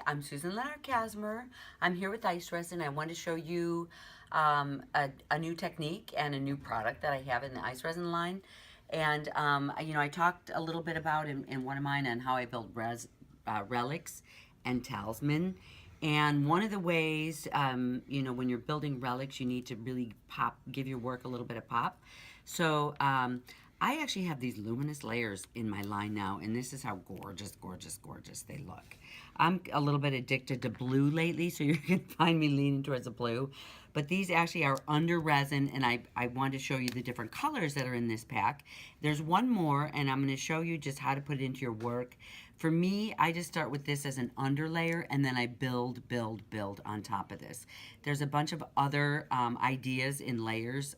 I'm Susan Lenart Kazmer. I'm here with ice resin. I want to show you a new technique and a new product that I have in the ice resin line. And, I talked a little bit about in one of mine on how I build relics and talisman. And one of the ways, when you're building relics, you need to really give your work a little bit of pop. So, I actually have these luminous layers in my line now, and this is how gorgeous, gorgeous, gorgeous they look. I'm a little bit addicted to blue lately, so you can find me leaning towards the blue. But these actually are under resin, and I want to show you the different colors that are in this pack. There's one more, and I'm going to show you just how to put it into your work. For me, I just start with this as an underlayer, and then I build on top of this. There's a bunch of other ideas in layers.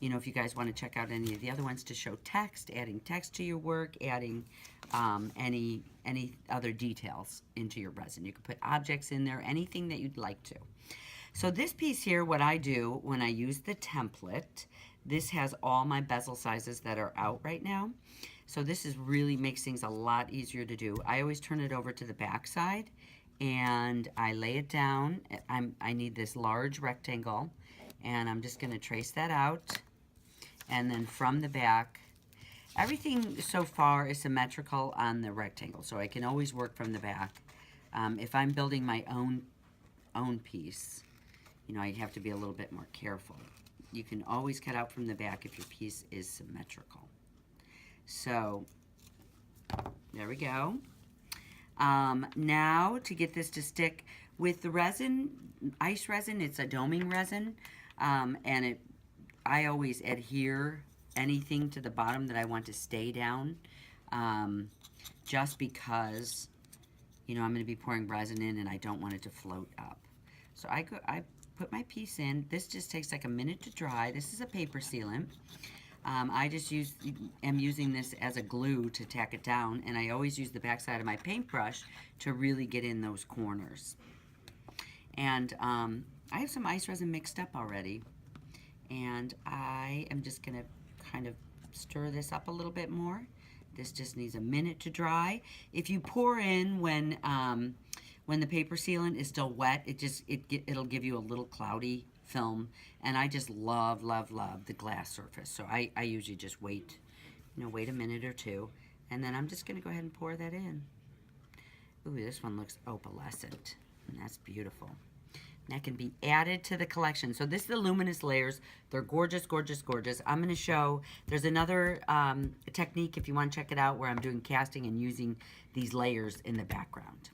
If you guys want to check out any of the other ones to show text, adding text to your work, adding any other details into your resin. You can put objects in there, anything that you'd like to. So this piece here, what I do when I use the template, this has all my bezel sizes that are out right now. So this really makes things a lot easier to do. I always turn it over to the back side and I lay it down. I need this large rectangle and I'm just going to trace that out. And then from the back, everything so far is symmetrical on the rectangle, so I can always work from the back. If I'm building my own piece, I have to be a little bit more careful. You can always cut out from the back if your piece is symmetrical. So there we go. Now to get this to stick with the resin, ice resin, it's a doming resin, and I always adhere anything to the bottom that I want to stay down, just because, I'm going to be pouring resin in and I don't want it to float up. So I put my piece in. This just takes like a minute to dry. This is a paper sealant. I just am using this as a glue to tack it down, and I always use the back side of my paintbrush to really get in those corners. And I have some ice resin mixed up already. And I am just going to kind of stir this up a little bit more. This just needs a minute to dry. If you pour in when the paper sealant is still wet, it'll give you a little cloudy film. And I just love the glass surface. So I usually just wait a minute or two. And then I'm just going to go ahead and pour that in. Ooh, this one looks opalescent. And that's beautiful. That can be added to the collection. So this is the luminous layers. They're gorgeous, gorgeous, gorgeous. I'm going to show, there's another technique if you want to check it out where I'm doing casting and using these layers in the background.